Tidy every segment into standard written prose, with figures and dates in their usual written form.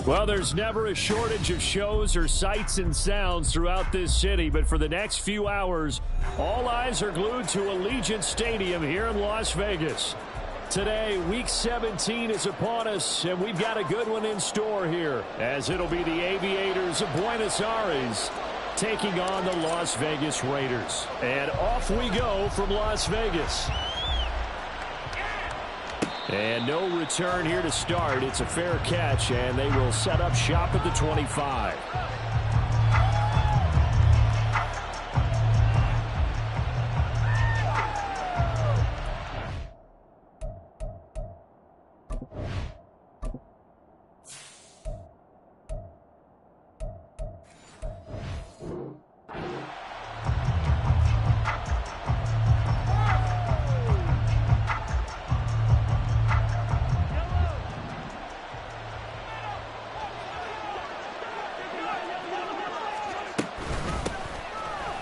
Well, there's never a shortage of shows or sights and sounds throughout this city, but for the next few hours, all eyes are glued to Allegiant Stadium here in Las Vegas. Today, Week 17 is upon us, and we've got a good one in store here, as it'll be the Aviators of Buenos Aires taking on the Las Vegas Raiders. And off we go from Las Vegas. And no return here to start. It's a fair catch, and they will set up shop at the 25.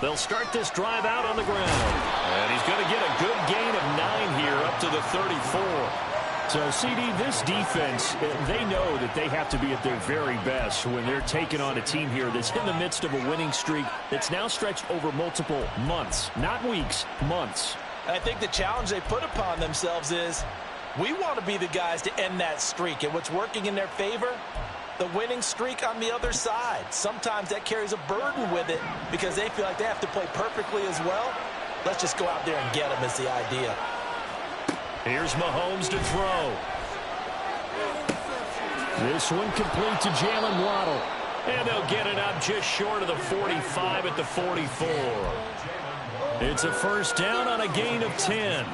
They'll start this drive out on the ground. And he's going to get a good gain of 9 here up to the 34. So, CD, this defense, they know that they have to be at their very best when they're taking on a team here that's in the midst of a winning streak that's now stretched over multiple months. Not weeks, months. I think the challenge they put upon themselves is we want to be the guys to end that streak. And what's working in their favor? The winning streak on the other side. Sometimes that carries a burden with it because they feel like they have to play perfectly as well. Let's just go out there and get them is the idea. Here's Mahomes to throw. This one complete to Jalen Waddle. And they'll get it up just short of the 45 at the 44. It's a first down on a gain of 10.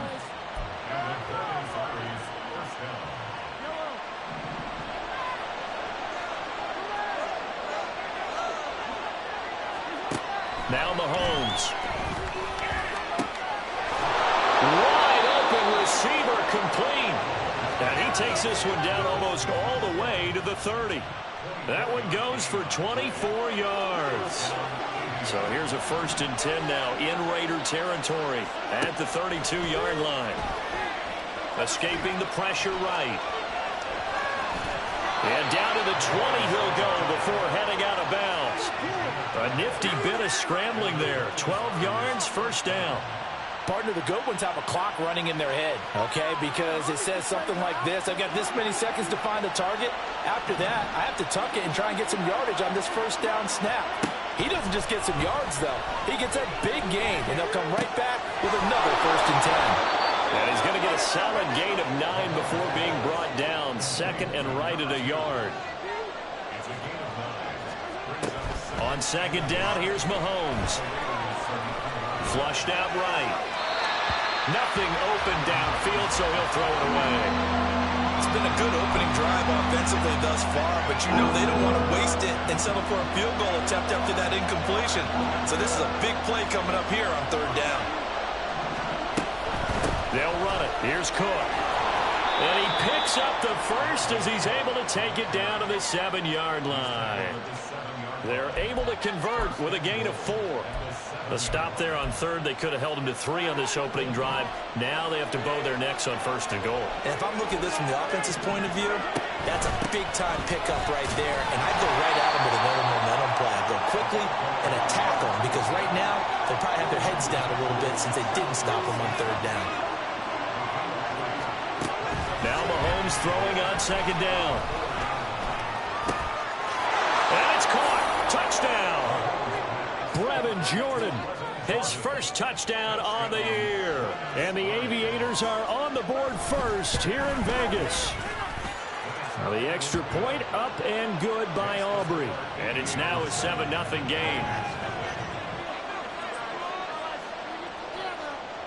Now Mahomes. Wide open receiver complete. And he takes this one down almost all the way to the 30. That one goes for 24 yards. So here's a first and 10 now in Raider territory at the 32-yard line. Escaping the pressure right. And down to the 20 he'll go before heading out of bounds. A nifty bit of scrambling there. 12 yards, first down. Partner, the good ones have a clock running in their head, okay? Because it says something like this. I've got this many seconds to find a target. After that, I have to tuck it and try and get some yardage on this first down snap. He doesn't just get some yards, though. He gets a big gain, and they'll come right back with another first and 10. And he's going to get a solid gain of 9 before being brought down. Second and right at a yard. On second down, here's Mahomes. Flushed out right. Nothing open downfield, so he'll throw it away. It's been a good opening drive offensively thus far, but you know they don't want to waste it and settle for a field goal attempt after that incompletion. So this is a big play coming up here on third down. They'll run it. Here's Cook. And he picks up the first as he's able to take it down to the 7-yard line. They're able to convert with a gain of 4. The stop there on third. They could have held him to 3 on this opening drive. Now they have to bow their necks on first and goal. And if I'm looking at this from the offense's point of view, that's a big-time pickup right there. And I'd go right at him with another momentum play. Go quickly and attack them because right now they probably have their heads down a little bit since they didn't stop them on third down. Now Mahomes throwing on second down. And it's caught. Touchdown. Brevin Jordan, his first touchdown on the year. And the Aviators are on the board first here in Vegas. Now the extra point up and good by Aubrey. And it's now a 7-0 game.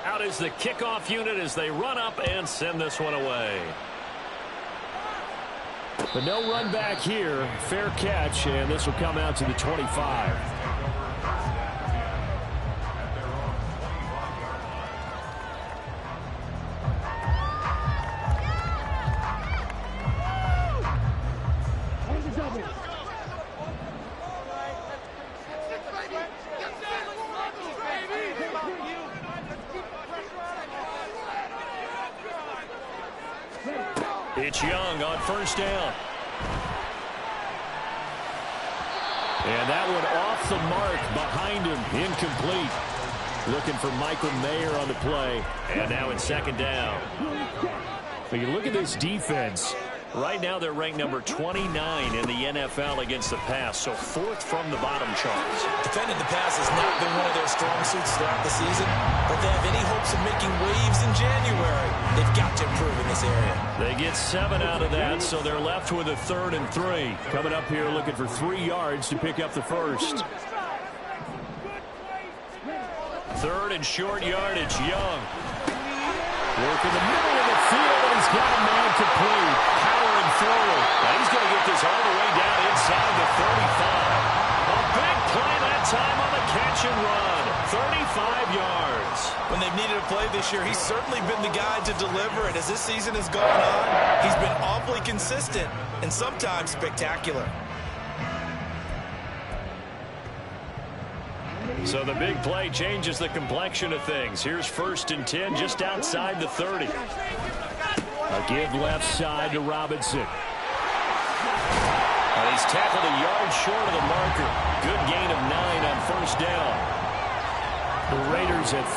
Out is the kickoff unit as they run up and send this one away. But no run back here. Fair catch, and this will come out to the 25. It's Young on first down. And that one off the mark behind him, incomplete. Looking for Michael Mayer on the play. And now it's second down. When you look at this defense, right now they're ranked number 29 in the NFL against the pass, so fourth from the bottom charts. Defending the pass has not been one of their strong suits throughout the season, but they have any hopes of making waves in January. They've got to improve in this area. They get 7 out of that, so they're left with a 3rd and 3. Coming up here looking for 3 yards to pick up the first. 3rd and short yardage, Young. Work in the middle of the field, and he's got a man complete. Powering forward. Now he's going to get this all the way down inside the 35. A big play that time on the catch and run. 35 yards. When they've needed a play this year, he's certainly been the guy to deliver it. As this season has gone on, he's been awfully consistent and sometimes spectacular. So the big play changes the complexion of things. Here's 1st and 10 just outside the 30. A give left side to Robinson. And he's tackled a yard short of the marker. Good gain of 9 on 1st down. The Raiders at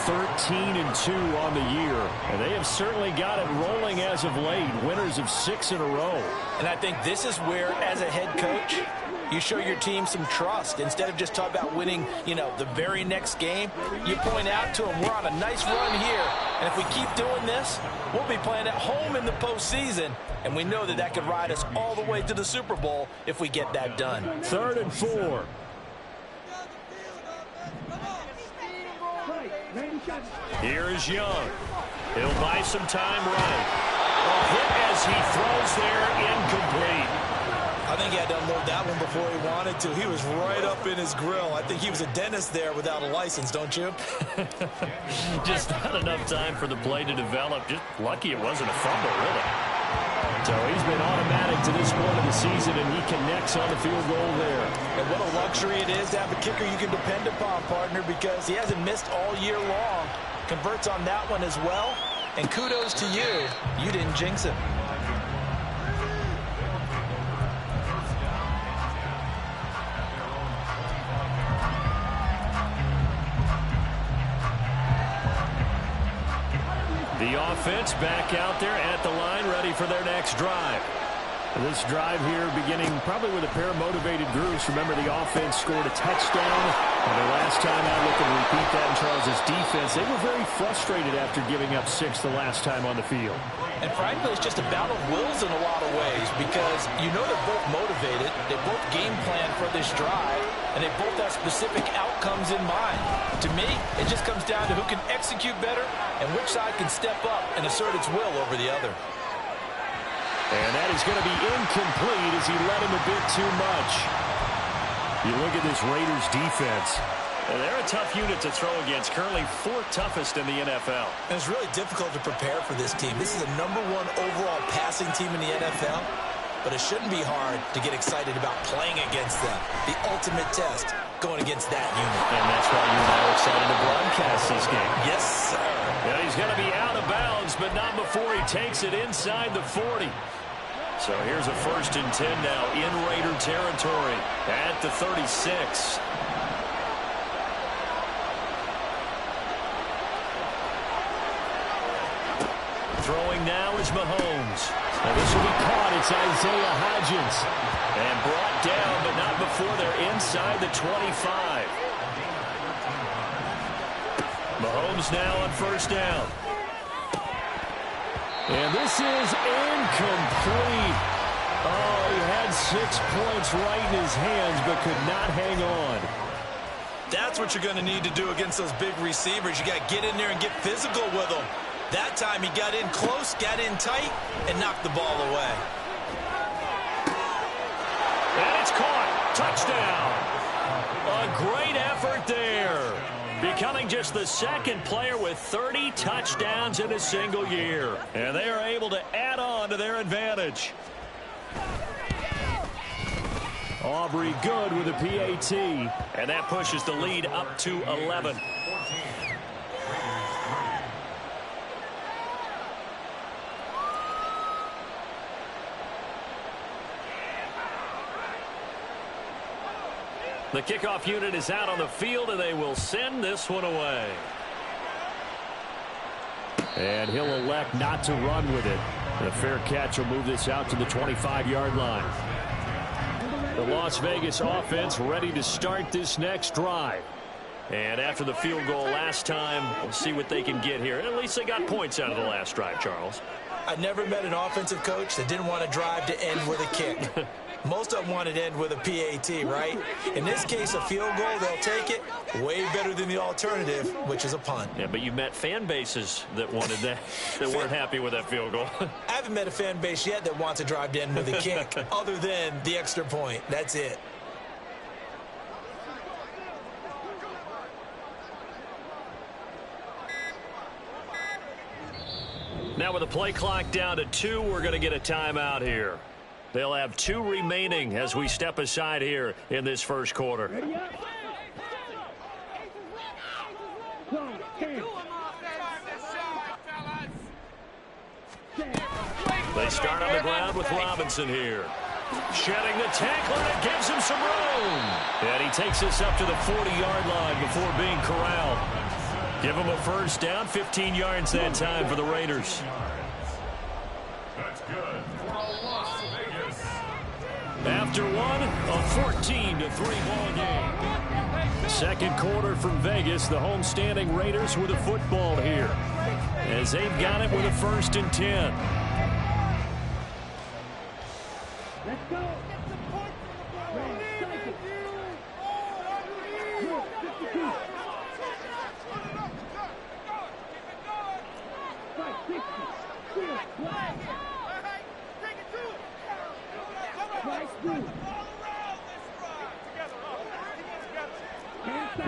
13 and 2 on the year. And they have certainly got it rolling as of late. Winners of 6 in a row. And I think this is where, as a head coach, you show your team some trust. Instead of just talking about winning, the very next game, you point out to them, we're on a nice run here. And if we keep doing this, we'll be playing at home in the postseason. And we know that that could ride us all the way to the Super Bowl if we get that done. 3rd and 4. Here is Young. He'll buy some time right. A hit as he throws there, incomplete. I think he had to unload that one before he wanted to. He was right up in his grill. I think he was a dentist there without a license, don't you? Just not enough time for the play to develop. Just lucky it wasn't a fumble, really. So he's been automatic to this point of the season, and he connects on the field goal there. And what a luxury it is to have a kicker you can depend upon, partner, because he hasn't missed all year long. Converts on that one as well. And kudos to you. You didn't jinx him. The offense back out there at the line, ready for their next drive. This drive here beginning probably with a pair of motivated groups. Remember, the offense scored a touchdown. And the last time out, looking to repeat that in Charles' defense, they were very frustrated after giving up 6 the last time on the field. And frankly, it's just a battle of wills in a lot of ways because they're both motivated. They both game plan for this drive, and they both have specific outcomes in mind. To me, it just comes down to who can execute better and which side can step up and assert its will over the other. And that is going to be incomplete as he led him a bit too much. You look at this Raiders defense. They're a tough unit to throw against. Currently 4th toughest in the NFL. And it's really difficult to prepare for this team. This is a #1 overall passing team in the NFL. But it shouldn't be hard to get excited about playing against them. The ultimate test going against that unit. And that's why you and I are excited to broadcast this game. Yes, sir. Yeah, he's going to be out of bounds, but not before he takes it inside the 40. So here's a 1st and 10 now in Raider territory at the 36. Throwing now is Mahomes. Now this will be caught. It's Isaiah Hodgins. And brought down, but not before they're inside the 25. Mahomes now on 1st down. And this is incomplete. Oh, he had 6 points right in his hands, but could not hang on. That's what you're going to need to do against those big receivers. You got to get in there and get physical with them. That time he got in close, got in tight, and knocked the ball away. And it's caught. Touchdown. A great effort there. Becoming just the 2nd player with 30 touchdowns in a single year. And they are able to add on to their advantage. Aubrey good with a PAT. And that pushes the lead up to 11. The kickoff unit is out on the field, and they will send this one away. And he'll elect not to run with it. The fair catch will move this out to the 25-yard line. The Las Vegas offense ready to start this next drive. And after the field goal last time, we'll see what they can get here. At least they got points out of the last drive, Charles. I never met an offensive coach that didn't want to drive to end with a kick. Most of them wanted to end with a PAT, right? In this case, a field goal, they'll take it. Way better than the alternative, which is a punt. Yeah, but you met fan bases that wanted that, that weren't happy with that field goal. I haven't met a fan base yet that wants to drive to end with a kick, other than the extra point. That's it. Now with the play clock down to 2, we're going to get a timeout here. They'll have 2 remaining as we step aside here in this first quarter. They start on the ground with Robinson here. Shedding the tackle, and it gives him some room. And he takes this up to the 40-yard line before being corralled. Give him a first down, 15 yards that time for the Raiders. That's good. After one, a 14-3 ball game. Second quarter from Vegas, the homestanding Raiders with a football here, as they've got it with a 1st and 10. Let's go.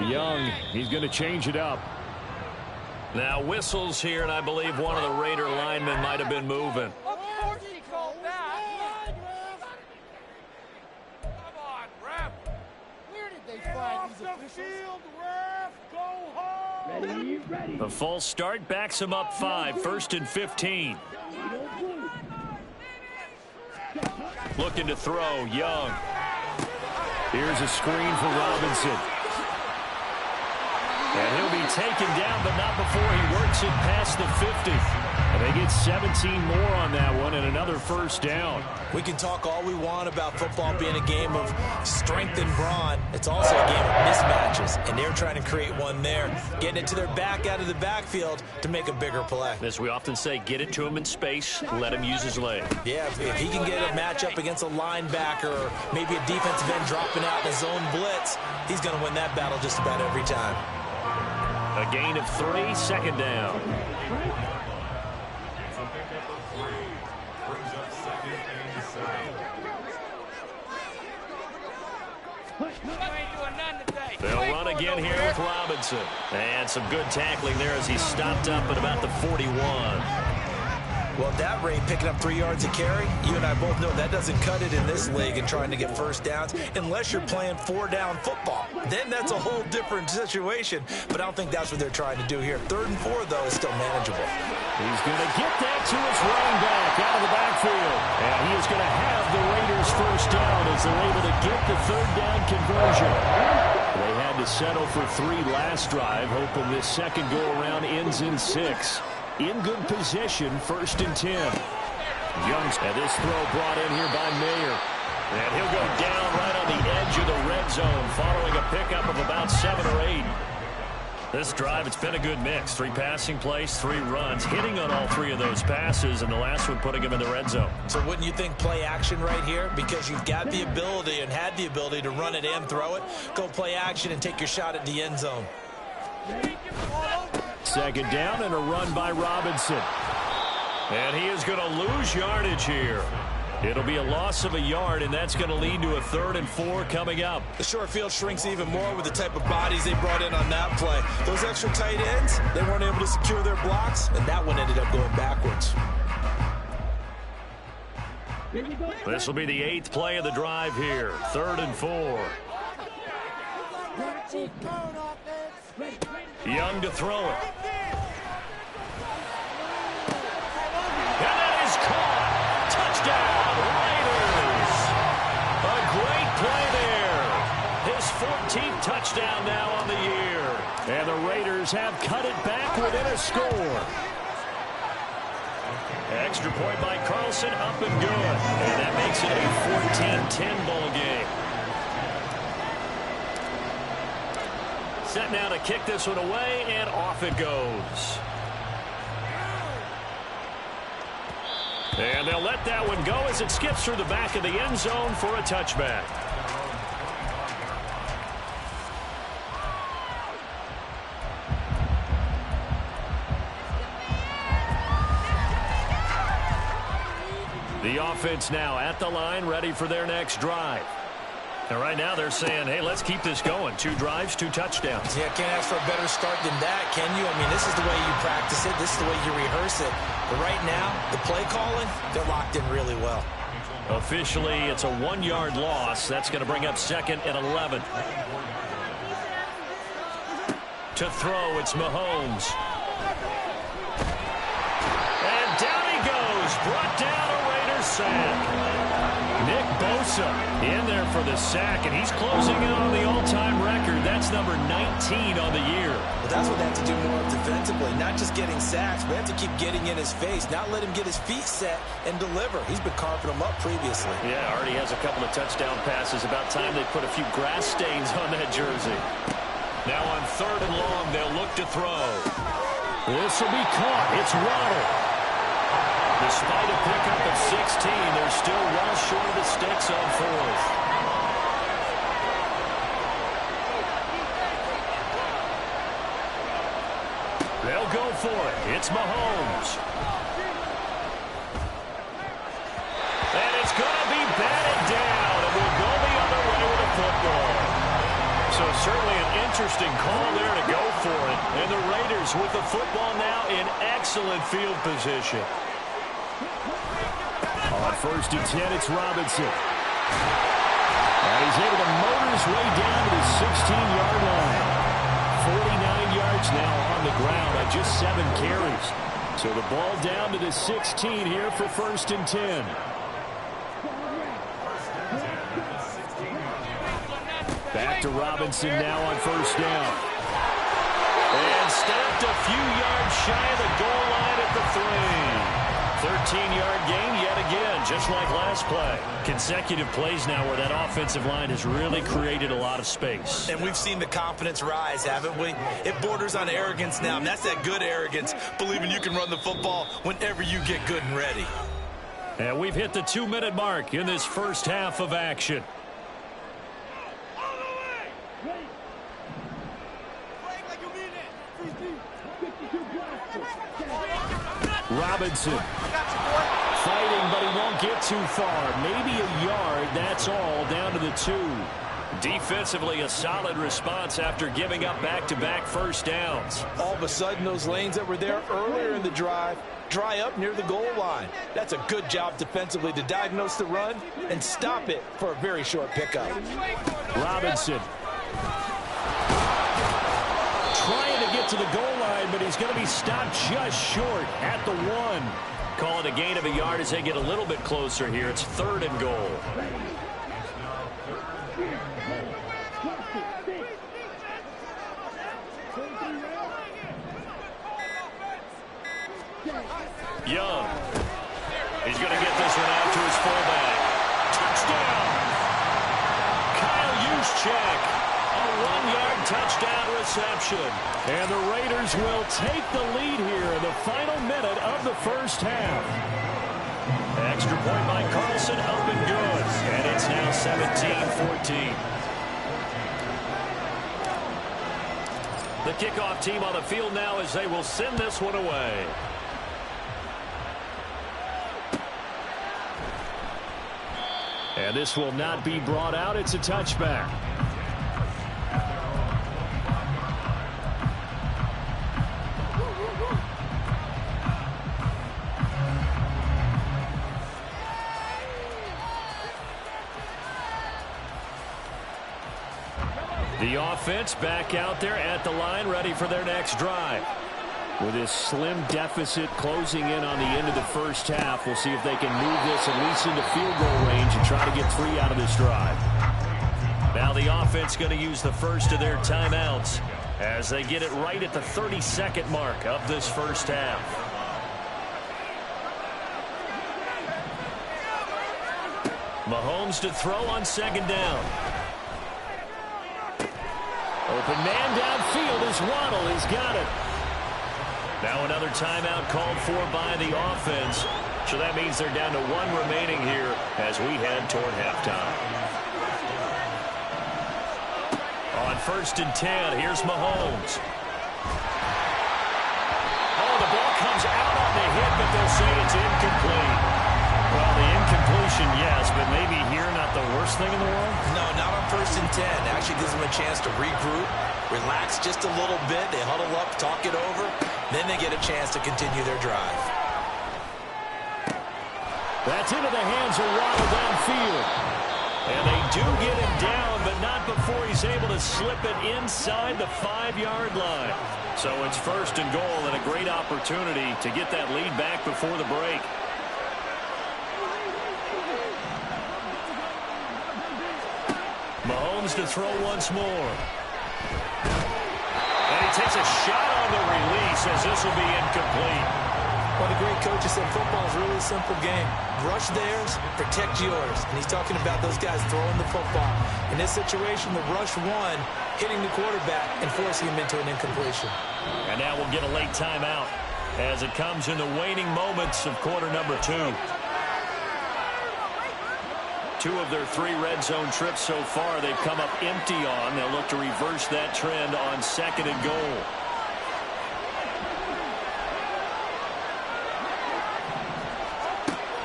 Young, he's going to change it up. Now whistles here, and I believe one of the Raider linemen might have been moving. Of course he called that. Come on, ref. Where did they find these officials? Go home. Ready. The false start backs him up 5, 1st and 15. Looking to throw, Young. Here's a screen for Robinson. And he'll be taken down, but not before he works it past the 50. And they get 17 more on that one and another first down. We can talk all we want about football being a game of strength and brawn. It's also a game of mismatches, and they're trying to create one there, getting it to their back out of the backfield to make a bigger play. As we often say, get it to him in space, let him use his leg. Yeah, if he can get a matchup against a linebacker or maybe a defensive end dropping out in a zone blitz, he's going to win that battle just about every time. A gain of 3, 2nd down. They'll run again here with Robinson. And some good tackling there as he stopped up at about the 41. Well, at that rate, picking up 3 yards a carry, you and I both know that doesn't cut it in this league and trying to get first downs unless you're playing 4-down football. Then that's a whole different situation, but I don't think that's what they're trying to do here. 3rd and 4, though, is still manageable. He's going to get that to his running back out of the backfield. And he is going to have the Raiders first down as they're able to get the 3rd down conversion. They had to settle for 3 last drive, hoping this second go-around ends in 6. In good position, 1st and 10. Young's and this throw brought in here by Mayer. And he'll go down right on the edge of the red zone following a pickup of about 7 or 8. This drive, it's been a good mix. 3 passing plays, 3 runs, hitting on all 3 of those passes, and the last one putting him in the red zone. So wouldn't you think play action right here? Because you've got the ability and had the ability to run it and throw it. Go play action and take your shot at the end zone. 2nd down and a run by Robinson. And he is going to lose yardage here. It'll be a loss of a yard, and that's going to lead to a 3rd and 4 coming up. The short field shrinks even more with the type of bodies they brought in on that play. Those extra tight ends, they weren't able to secure their blocks, and that one ended up going backwards. This will be the 8th play of the drive here. 3rd and 4. Young to throw it. And that is caught. Touchdown, Raiders. A great play there. His 14th have cut it back within a score. Extra point by Carlson, up and good. And that makes it a 14-10 ball game. Set now to kick this one away, and off it goes. And they'll let that one go as it skips through the back of the end zone for a touchback. The offense now at the line, ready for their next drive. And right now they're saying, hey, let's keep this going. 2 drives, 2 touchdowns. Yeah, can't ask for a better start than that, can you? I mean, this is the way you practice it. This is the way you rehearse it. But right now, the play calling, they're locked in really well. Officially, it's a 1-yard loss. That's going to bring up 2nd and 11. To throw, it's Mahomes. And down he goes. Brought down a Raiders sack. Nick Bosa in there for the sack, and he's closing in on the all-time record. That's number 19 on the year. Well, that's what they have to do more defensively, not just getting sacks, but have to keep getting in his face, not let him get his feet set and deliver. He's been carving them up previously. Yeah, already has a couple of touchdown passes. About time they put a few grass stains on that jersey. Now on 3rd and long, they'll look to throw. This will be caught. It's Waddle. Despite a pickup of 16, they're still well short of the sticks on 4th. They'll go for it. It's Mahomes. And it's going to be batted down, and we'll go the other way with a football. So certainly an interesting call there to go for it. And the Raiders with the football now in excellent field position. On 1st and 10, it's Robinson. And he's able to motor his way down to the 16-yard line. 49 yards now on the ground on just 7 carries. So the ball down to the 16 here for 1st and 10. Back to Robinson now on 1st down. And stopped a few yards shy of the goal line at the 3. 13-yard gain yet again, just like last play. Consecutive plays now where that offensive line has really created a lot of space. And we've seen the confidence rise, haven't we? It borders on arrogance now, and that's that good arrogance, believing you can run the football whenever you get good and ready. And we've hit the 2-minute mark in this first half of action. Robinson fighting, but he won't get too far. Maybe a yard, that's all, down to the 2. Defensively, a solid response after giving up back-to-back first downs. All of a sudden, those lanes that were there earlier in the drive dry up near the goal line. That's a good job defensively to diagnose the run and stop it for a very short pickup. Robinson trying to get to the goal line, but he's going to be stopped just short at the 1. Call it a gain of a yard as they get a little bit closer here. It's 3rd and goal. Young. He's going to get this one out to his fullback. Touchdown! Kyle Juszczyk. A 1-yard touchdown reception. And the Raiders will take the lead here in the final minute of the first half. Extra point by Carlson, up and good. And it's now 17-14. The kickoff team on the field now as they will send this one away. And this will not be brought out. It's a touchback. The offense back out there at the line, ready for their next drive. With this slim deficit closing in on the end of the first half, we'll see if they can move this at least into field goal range and try to get 3 out of this drive. Now the offense going to use the first of their timeouts as they get it right at the 32nd mark of this first half. Mahomes to throw on second down. Open man downfield as Waddle has got it. Now another timeout called for by the offense. So that means they're down to one remaining here as we head toward halftime. On 1st and 10, here's Mahomes. Oh, the ball comes out on the hit, but they'll say it's incomplete. Well, the incompletion, yes, but maybe here not the worst thing in the world? No, not on 1st and 10. Actually gives them a chance to regroup, relax just a little bit. They huddle up, talk it over. Then they get a chance to continue their drive. That's into the hands of Waddle downfield. And they do get him down, but not before he's able to slip it inside the 5-yard line. So it's 1st and goal and a great opportunity to get that lead back before the break. Mahomes to throw once more. And he takes a shot on the release as this will be incomplete. One of the great coaches said football is really a simple game. Rush theirs, protect yours. And he's talking about those guys throwing the football. In this situation, the rush one, hitting the quarterback and forcing him into an incompletion. And now we'll get a late timeout as it comes in the waning moments of quarter number 2. 2 of their 3 red zone trips so far they've come up empty on. They'll look to reverse that trend on 2nd and goal.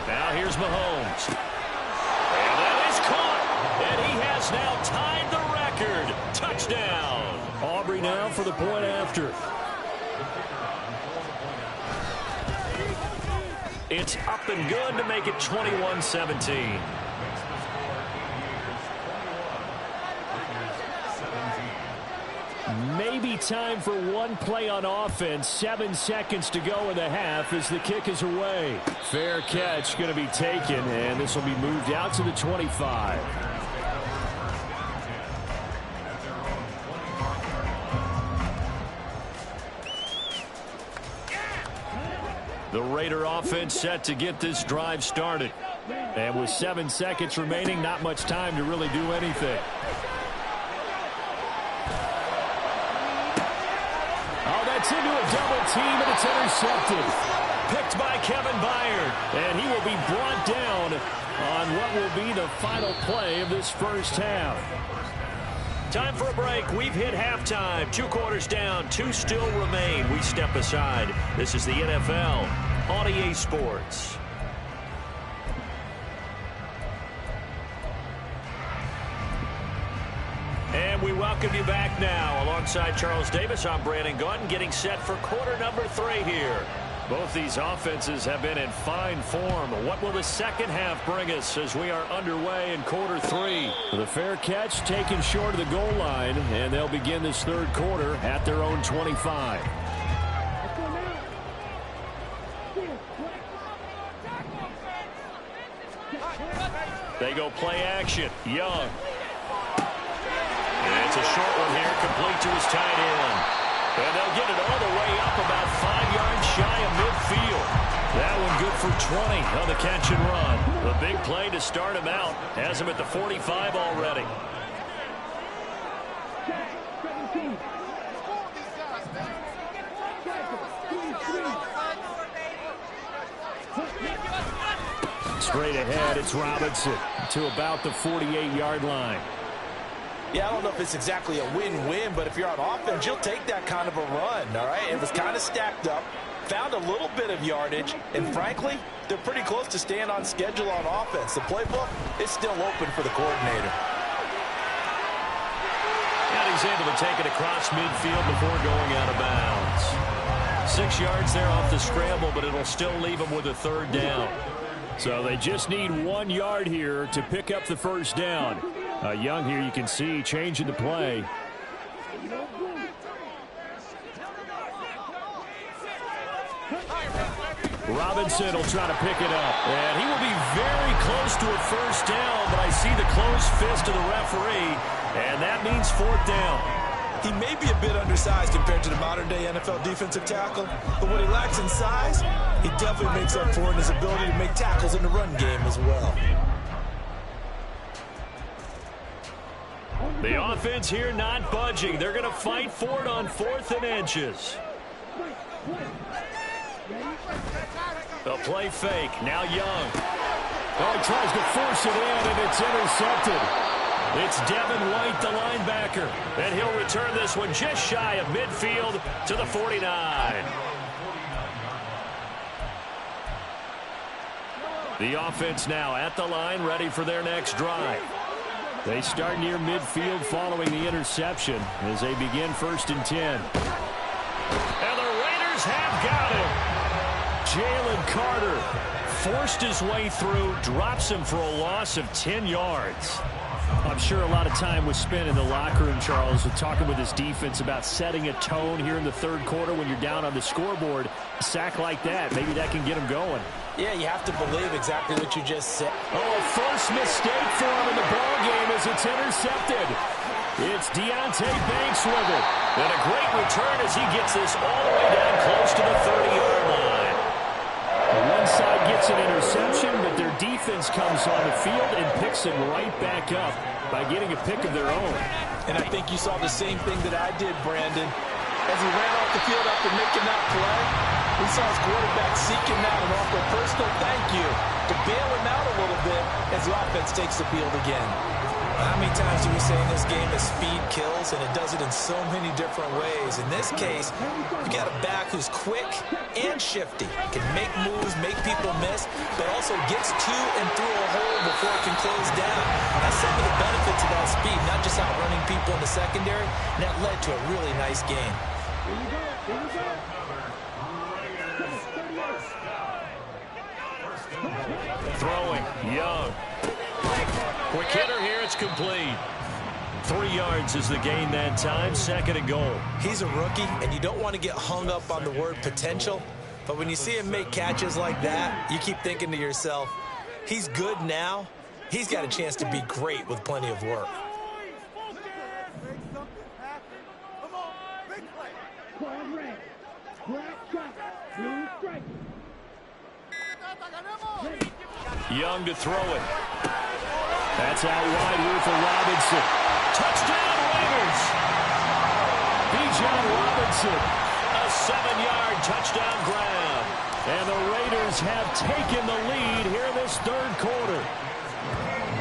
Now here's Mahomes. And that is caught. And he has now tied the record. Touchdown. Aubrey now for the point after. It's up and good to make it 21-17. Maybe time for one play on offense. 7 seconds to go in the half as the kick is away. Fair catch going to be taken, and this will be moved out to the 25. The Raider offense set to get this drive started. And with 7 seconds remaining, not much time to really do anything. It's into a double team, and it's intercepted. Picked by Kevin Byard, and he will be brought down on what will be the final play of this first half. Time for a break. We've hit halftime. 2 quarters down, 2 still remain. We step aside. This is the NFL on EA Sports. And we welcome you back now. Alongside Charles Davis, I'm Brandon Gunn, getting set for quarter number 3 here. Both these offenses have been in fine form. What will the second half bring us as we are underway in quarter 3? The fair catch taken short of the goal line, and they'll begin this third quarter at their own 25. They go play action. Young. And it's a short one here, complete to his tight end. And they'll get it all the way up about 5 yards shy of midfield. That one good for 20 on the catch and run. The big play to start him out. Has him at the 45 already. Straight ahead, it's Robinson to about the 48-yard line. Yeah, I don't know if it's exactly a win-win, but if you're on offense, you'll take that kind of a run, all right? It was kind of stacked up, found a little bit of yardage, and frankly, they're pretty close to staying on schedule on offense. The playbook is still open for the coordinator. And he's able to take it across midfield before going out of bounds. 6 yards there off the scramble, but it'll still leave him with a third down. So they just need 1 yard here to pick up the first down. Young here, you can see, changing the play. Robinson will try to pick it up. And he will be very close to a first down, but I see the closed fist of the referee, and that means 4th down. He may be a bit undersized compared to the modern-day NFL defensive tackle, but what he lacks in size, he definitely makes up for in his ability to make tackles in the run game as well. The offense here not budging. They're going to fight for it on 4th and inches. They'll play fake. Now Young. Oh, he tries to force it in, and it's intercepted. It's Devin White, the linebacker, and he'll return this one just shy of midfield to the 49. The offense now at the line, ready for their next drive. They start near midfield following the interception as they begin 1st and 10. And the Raiders have got him. Jalen Carter forced his way through, drops him for a loss of 10 yards. I'm sure a lot of time was spent in the locker room, Charles, with talking with his defense about setting a tone here in the 3rd quarter when you're down on the scoreboard. A sack like that, maybe that can get him going. Yeah, you have to believe exactly what you just said. Oh, a first mistake for him in the ball game as it's intercepted. It's Deontay Banks with it. And a great return as he gets this all the way down close to the 30-yard line. One side gets an interception, but their defense comes on the field and picks it right back up by getting a pick of their own. And I think you saw the same thing that I did, Brandon. As he ran off the field after making that play, we saw his quarterback seeking out and offer a personal thank you to bail him out a little bit as the offense takes the field again. How many times do we say in this game that speed kills, and it does it in so many different ways? In this case, you got a back who's quick and shifty, can make moves, make people miss, but also gets to and through a hole before it can close down. That's some of the benefits of that speed, not just outrunning people in the secondary, and that led to a really nice game. Throwing, Young. Quick hitter here, it's complete. 3 yards is the gain that time, 2nd and goal. He's a rookie, and you don't want to get hung up on the word potential, but when you see him make catches like that, you keep thinking to yourself, he's good now, he's got a chance to be great with plenty of work. Young to throw it. That's out wide here for Robinson. Touchdown, Raiders! Bijan Robinson, a 7-yard touchdown grab. And the Raiders have taken the lead here in this 3rd quarter.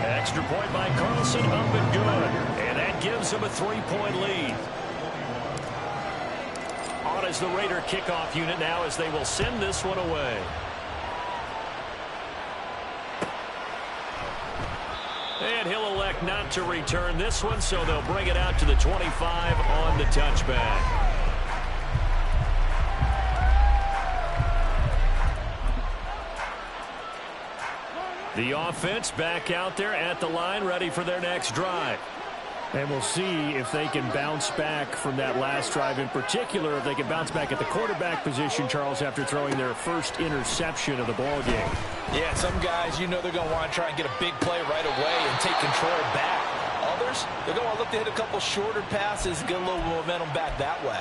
Extra point by Carlson, up and good. And that gives them a 3-point lead. On is the Raider kickoff unit now as they will send this one away. And he'll elect not to return this one, so they'll bring it out to the 25 on the touchback. The offense back out there at the line, ready for their next drive. And we'll see if they can bounce back from that last drive. In particular, if they can bounce back at the quarterback position, Charles, after throwing their first interception of the ball game. Yeah, some guys, you know they're going to want to try and get a big play right away and take control back. Others, they're going to look to hit a couple shorter passes, get a little momentum back that way.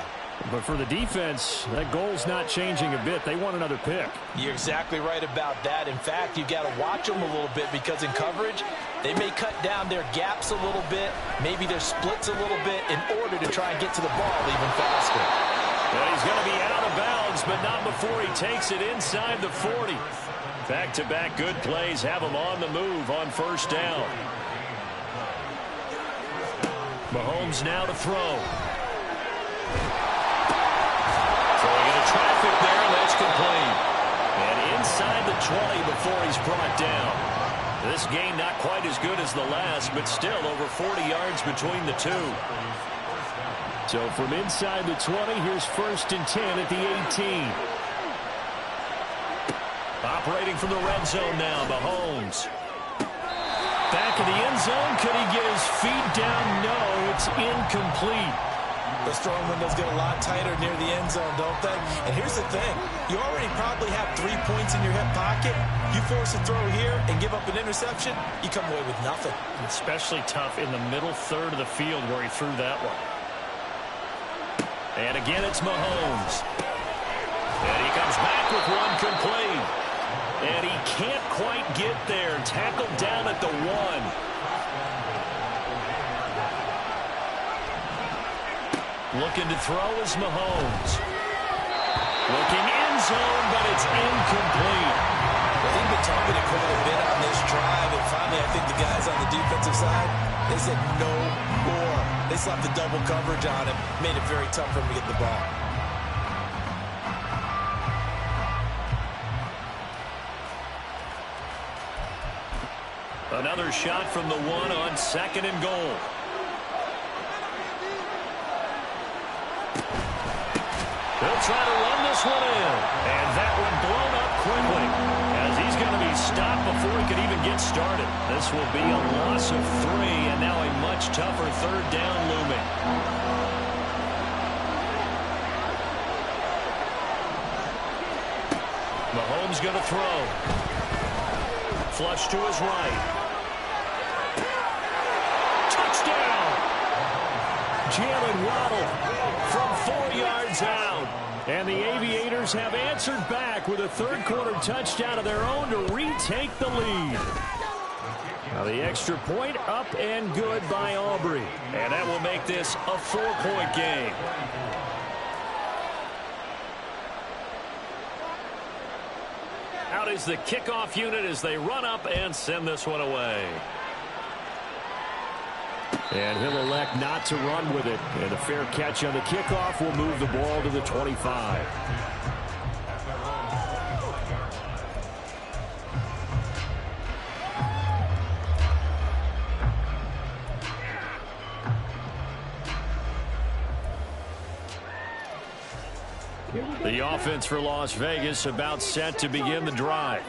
But for the defense, that goal's not changing a bit. They want another pick. You're exactly right about that. In fact, you've got to watch them a little bit because in coverage, they may cut down their gaps a little bit, maybe their splits a little bit in order to try and get to the ball even faster. Well, he's going to be out of bounds, but not before he takes it inside the 40. Back-to-back good plays have him on the move on 1st down. Mahomes now to throw. Throwing into traffic there, and that's complete. And inside the 20 before he's brought down. This game not quite as good as the last, but still over 40 yards between the two. So from inside the 20, here's 1st and 10 at the 18. Operating from the red zone now, Mahomes. Back in the end zone, could he get his feet down? No, it's incomplete. Those throwing windows get a lot tighter near the end zone, don't they? And here's the thing. You already probably have 3 points in your hip pocket. You force a throw here and give up an interception, you come away with nothing. Especially tough in the middle third of the field where he threw that one. And again, it's Mahomes. And he comes back with one complete. And he can't quite get there. Tackled down at the 1. Looking to throw is Mahomes. Looking end zone, but it's incomplete. Well, they've been targeted quite a bit on this drive, and finally I think the guys on the defensive side, they said no more. They slapped the double coverage on him, made it very tough for him to get the ball. Another shot from the 1 on 2nd and goal. He'll try to run this one in. And that one blown up quickly as he's going to be stopped before he could even get started. This will be a loss of 3 and now a much tougher 3rd down looming. Mahomes going to throw. Flush to his right. Touchdown! Jalen Waddle from 4 yards out. And the Aviators have answered back with a 3rd quarter touchdown of their own to retake the lead. Now the extra point up and good by Aubrey. And that will make this a 4-point game. Out is the kickoff unit as they run up and send this one away. And he'll elect not to run with it. And a fair catch on the kickoff will move the ball to the 25. The offense for Las Vegas about set to begin the drive.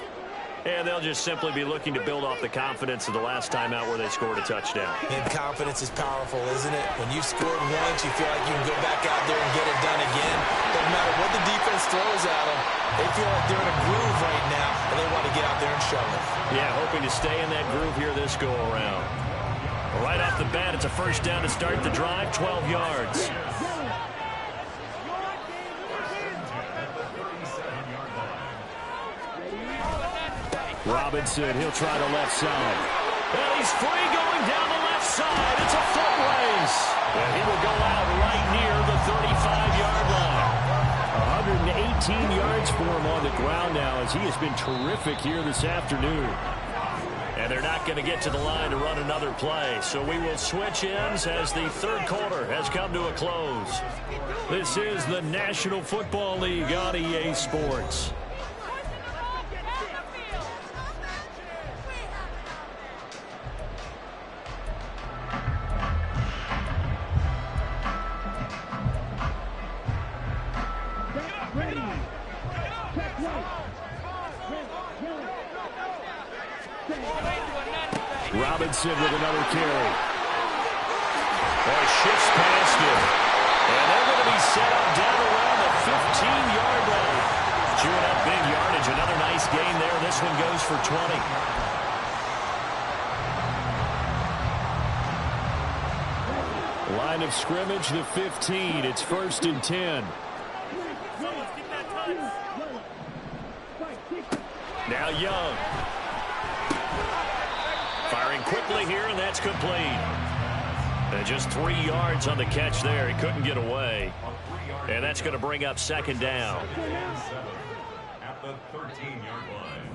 And they'll just simply be looking to build off the confidence of the last time out where they scored a touchdown. And confidence is powerful, isn't it? When you scored once, you feel like you can go back out there and get it done again. Doesn't matter what the defense throws at them. They feel like they're in a groove right now, and they want to get out there and show it. Yeah, hoping to stay in that groove here this go-around. Right off the bat, it's a 1st down to start the drive, 12 yards. Robinson, he'll try the left side. And he's free going down the left side. It's a foot race. And he will go out right near the 35-yard line. 118 yards for him on the ground now as he has been terrific here this afternoon. And they're not going to get to the line to run another play. So we will switch ends as the 3rd quarter has come to a close. This is the National Football League on EA Sports. Robinson with another carry. Boy, shifts past him. And they're going to be set up down around the 15-yard line. Chewing up big yardage. Another nice gain there. This one goes for 20. Line of scrimmage, the 15. It's 1st and 10. Now Young. Firing quickly here, and that's complete. And just 3 yards on the catch there. He couldn't get away. And that's going to bring up 2nd down. At the 13-yard line.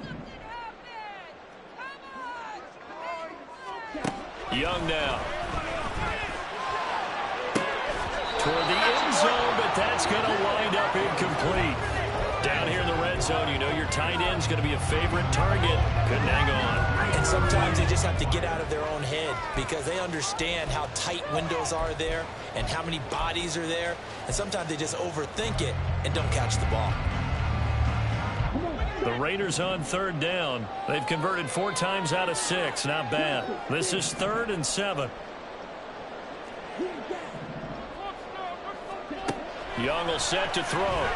Young now. Toward the end zone, but that's going to wind up incomplete. Down here in the red zone, you know your tight end's going to be a favorite target. Couldn't hang on. And sometimes they just have to get out of their own head because they understand how tight windows are there and how many bodies are there. And sometimes they just overthink it and don't catch the ball. The Raiders on 3rd down. They've converted 4 times out of 6. Not bad. This is 3rd and 7. Young will set to throw.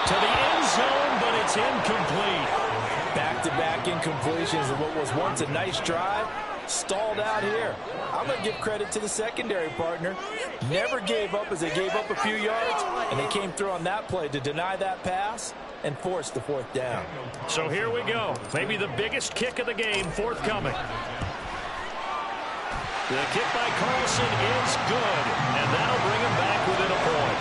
To the end zone, but it's incomplete. Back-to-back incompletions of what was once a nice drive Stalled out here. I'm going to give credit to the secondary partner. Never gave up as they gave up a few yards, and they came through on that play to deny that pass and force the 4th down. So here we go. Maybe the biggest kick of the game forthcoming. The kick by Carlson is good, and that'll bring him back within a point.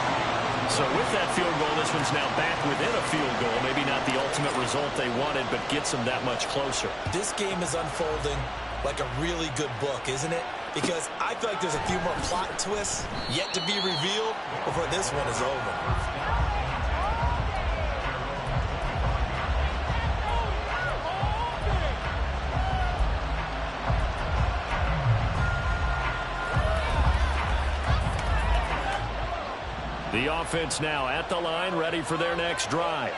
So with that field goal, this one's now back within a field goal. Maybe not the ultimate result they wanted, but gets them that much closer. This game is unfolding like a really good book, isn't it? Because I feel like there's a few more plot twists yet to be revealed before this one is over. The offense now at the line, ready for their next drive.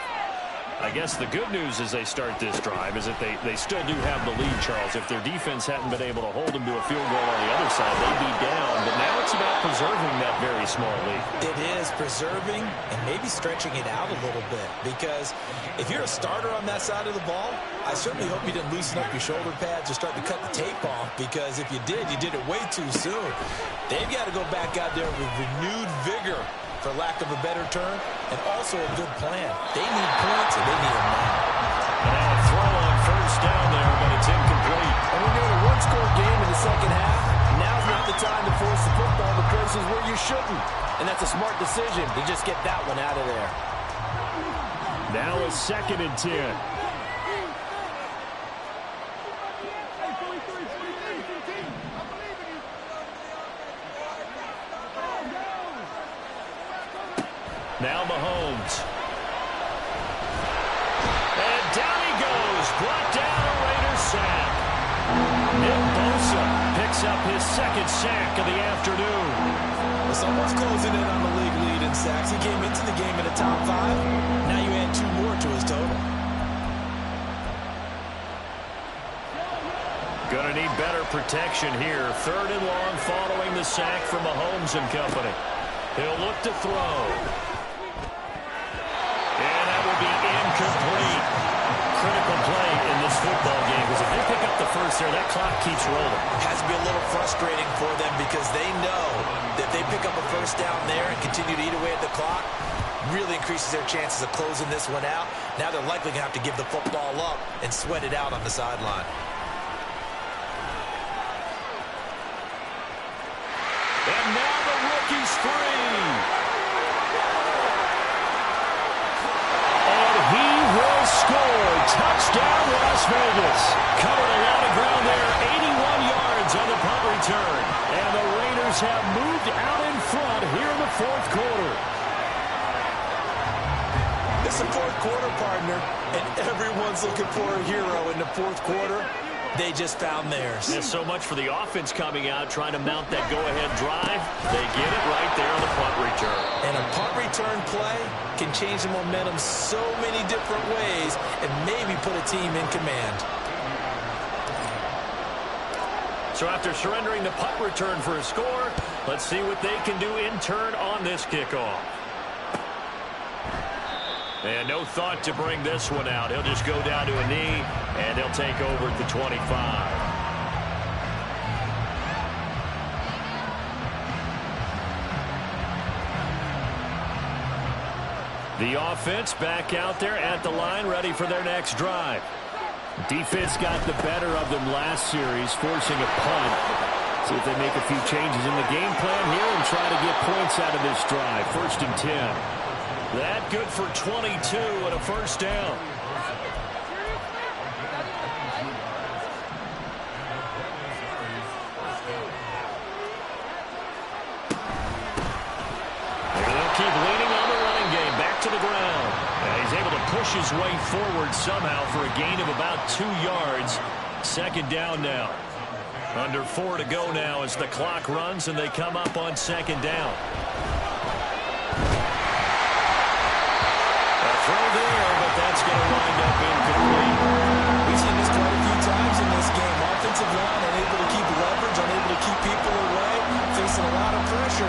I guess the good news as they start this drive is that they still do have the lead, Charles. If their defense hadn't been able to hold them to a field goal on the other side, they'd be down. But now it's about preserving that very small lead. It is preserving and maybe stretching it out a little bit. Because if you're a starter on that side of the ball, I certainly hope you didn't loosen up your shoulder pads or start to cut the tape off. Because if you did it way too soon. They've got to go back out there with renewed vigor, for lack of a better term, and also a good plan. They need points, and they need them now. Now a throw on 1st down there, but it's incomplete. And when you're in a one-score game in the second half, now's not the time to force the football to places where you shouldn't. And that's a smart decision to just get that one out of there. Now a 2nd and 10. Now Mahomes. And down he goes. Brought down a Raiders sack. Nick Bosa picks up his 2nd sack of the afternoon. Well, someone's closing in on the league lead in sacks. He came into the game in the top 5. Now you add 2 more to his total. Gonna need better protection here. 3rd and long following the sack from Mahomes and company. He'll look to throw. Incomplete. Critical play in this football game because if they pick up the first there, that clock keeps rolling. It has to be a little frustrating for them because they know that if they pick up a 1st down there and continue to eat away at the clock, really increases their chances of closing this one out. Now they're likely going to have to give the football up and sweat it out on the sideline. And now the rookie's free. Will score. Touchdown, Las Vegas. Covered a lot of ground there. 81 yards on the punt return. And the Raiders have moved out in front here in the 4th quarter. It's the 4th quarter, partner, and everyone's looking for a hero in the 4th quarter. They just found theirs. There's so much for the offense coming out, trying to mount that go-ahead drive. They get it right there on the punt return. And a punt return play can change the momentum so many different ways and maybe put a team in command. So after surrendering the punt return for a score, let's see what they can do in turn on this kickoff. And no thought to bring this one out. He'll just go down to a knee, and he'll take over at the 25. The offense back out there at the line, ready for their next drive. Defense got the better of them last series, forcing a punt. See if they make a few changes in the game plan here and try to get points out of this drive. 1st and 10. That good for 22 and a 1st down. And they'll keep leaning on the running game. Back to the ground. And he's able to push his way forward somehow for a gain of about 2 yards. 2nd down now. Under 4 to go now as the clock runs and they come up on 2nd down. Throw there, but that's going to wind up incomplete. We've seen this quite a few times in this game. Offensive line unable to keep leverage, unable to keep people away, facing a lot of pressure.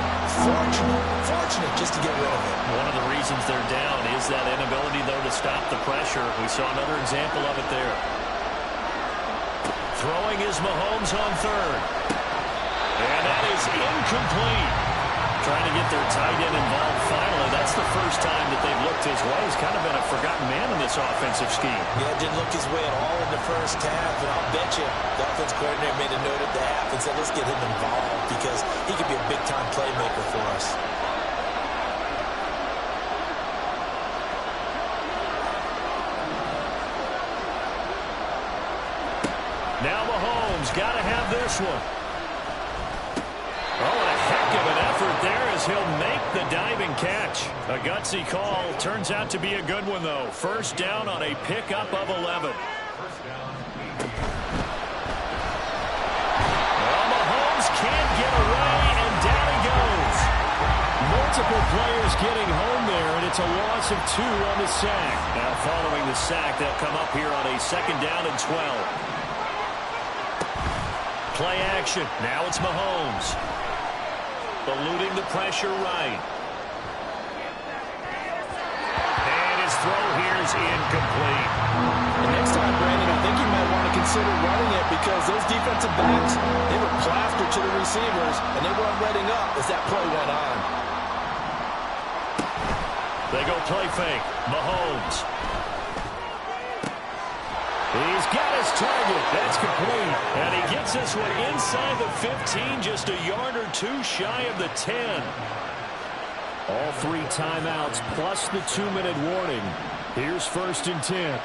Fortunate just to get rid of it. One of the reasons they're down is that inability, though, to stop the pressure. We saw another example of it there. Throwing is Mahomes on third. And that is incomplete. Trying to get their tight end involved finally. That's the first time that they've looked his way. He's kind of been a forgotten man in this offensive scheme. Yeah, didn't look his way at all in the first half, and I'll bet you the offense coordinator made a note at the half and said, let's get him involved because he could be a big-time playmaker for us. Now Mahomes got to have this one. Oh, and a heck of an effort there as he'll make the diving catch. A gutsy call. Turns out to be a good one, though. First down on a pickup of 11. Well, Mahomes can't get away, and down he goes. Multiple players getting home there, and it's a loss of 2 on the sack. Now following the sack, they'll come up here on a 2nd down and 12. Play action. Now it's Mahomes. Eluding the pressure right. And his throw here is incomplete. And next time, Brandon, I think you might want to consider running it because those defensive backs, they were plastered to the receivers, and they weren't letting up as that play went on. They go play fake. Mahomes. He's got his target. That's complete. And he gets this one inside the 15, just a yard or 2 shy of the 10. All 3 timeouts plus the 2-minute warning. Here's 1st and 10.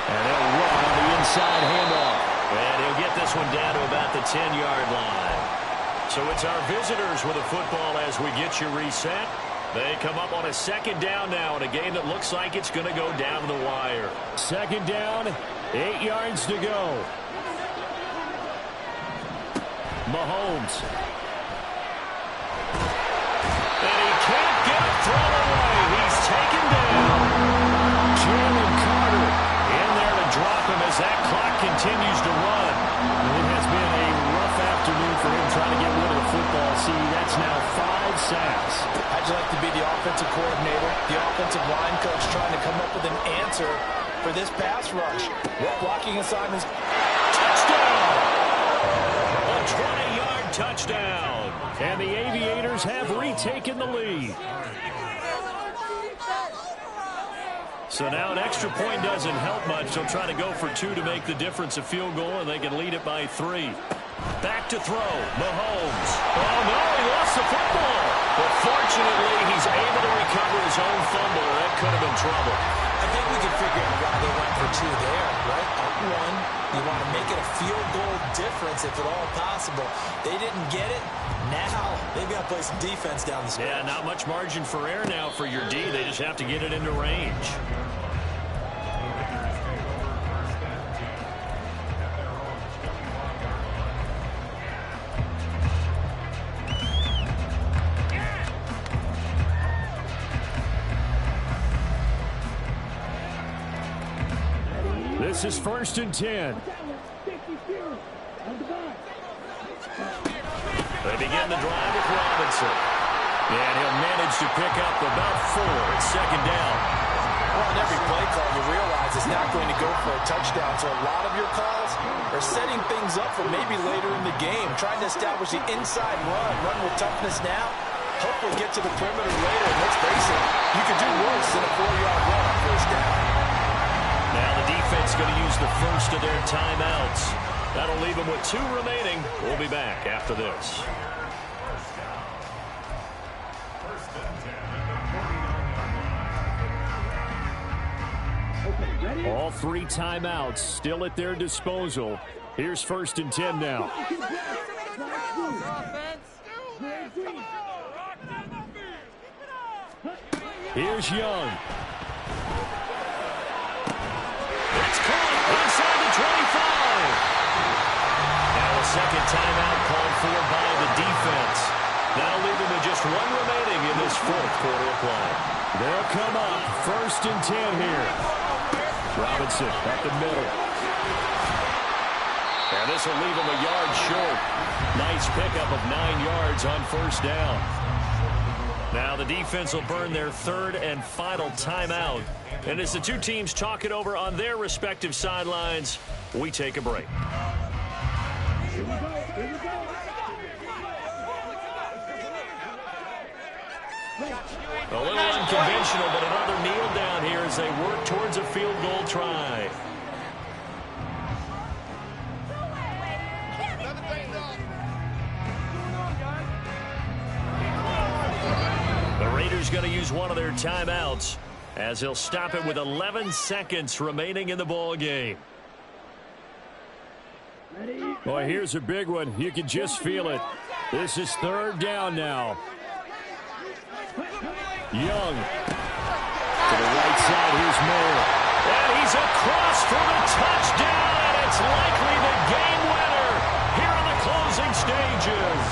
And they'll run on the inside handoff. And he'll get this one down to about the 10-yard line. So it's our visitors with a football as we get you reset. They come up on a 2nd down now in a game that looks like it's going to go down to the wire. 2nd down, 8 yards to go. Mahomes. And he can't get it thrown away. He's taken down. Jalen Carter in there to drop him as that clock continues to run. It has been a rough afternoon for him trying to get rid of the football. See, that's now 5 sacks. How'd you like to be the offensive coordinator, the offensive line coach trying to come up with an answer for this pass rush? What blocking assignments? Touchdown! A 20-yard touchdown. And the Aviators have retaken the lead. So now an extra point doesn't help much. They'll try to go for 2 to make the difference a field goal, and they can lead it by 3. Back to throw. Mahomes. Oh, no, he lost the football. But fortunately, he's able to recover his own fumble, or that could have been trouble. I think we can figure out why they went for 2 there, right? Up 1, you want to make it a field goal difference if at all possible. They didn't get it. Now they've got to play some defense down the stretch. Yeah, not much margin for error now for your D. They just have to get it into range. This is 1st and 10. They begin the drive with Robinson. And he'll manage to pick up about 4 at 2nd down. Well, on every play call, you realize it's not going to go for a touchdown. So a lot of your calls are setting things up for maybe later in the game, trying to establish the inside run with toughness now. Hopefully get to the perimeter later. And let's face it, you could do worse than a 4-yard run on 1st down. Now the defense going to use the first of their timeouts. That'll leave them with 2 remaining. We'll be back after this. All 3 timeouts still at their disposal. Here's 1st and 10 now. Here's Young. It's caught inside the 25. Now a 2nd timeout called for by the defense. That'll leave them with just 1 remaining in this 4th quarter of play. They'll come up 1st and 10 here. Robinson up the middle. And this will leave him a yard short. Nice pickup of 9 yards on 1st down. Now the defense will burn their third and final timeout. And as the two teams talk it over on their respective sidelines, we take a break. A little unconventional, but another kneel down here as they work towards a field goal try. The Raiders going to use one of their timeouts as he'll stop it with 11 seconds remaining in the ball game. Boy, here's a big one. You can just feel it. This is third down now. Young to the right side. Here's Moore. And he's across for the touchdown. And it's likely the game winner here in the closing stages.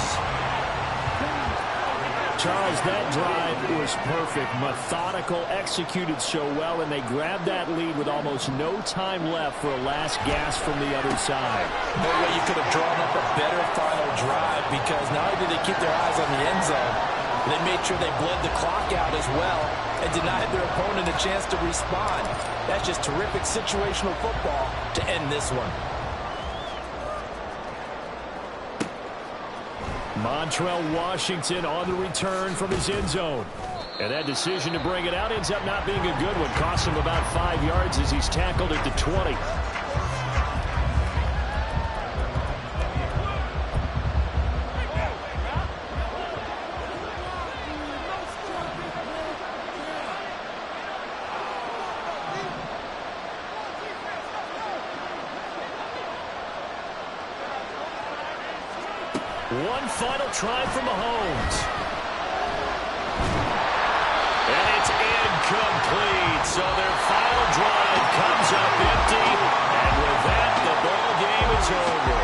Charles, that drive was perfect. Methodical, executed so well, and they grabbed that lead with almost no time left for a last gasp from the other side. No way you could have drawn up a better final drive, because not only did they keep their eyes on the end zone, they made sure they bled the clock out as well and denied their opponent a chance to respond. That's just terrific situational football to end this one. Montrell Washington on the return from his end zone. And that decision to bring it out ends up not being a good one. Cost him about 5 yards as he's tackled at the 20. One final try from Mahomes. And it's incomplete. So their final drive comes up empty. And with that, the ball game is over.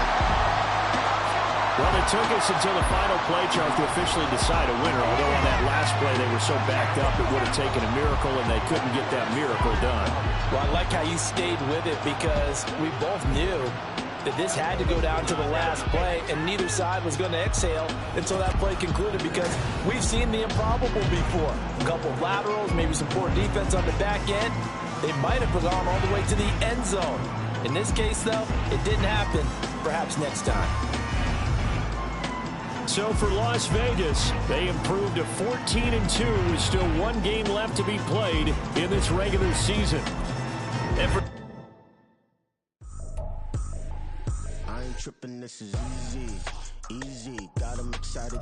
Well, it took us until the final play, Charles, to officially decide a winner. Although on that last play they were so backed up it would have taken a miracle, and they couldn't get that miracle done. Well, I like how you stayed with it, because we both knew that this had to go down to the last play, and neither side was going to exhale until that play concluded, because we've seen the improbable before. A couple of laterals, maybe some poor defense on the back end. They might have gone all the way to the end zone. In this case, though, it didn't happen. Perhaps next time. So for Las Vegas, they improved to 14-2 with still one game left to be played in this regular season. And for tripping, this is easy, got them excited.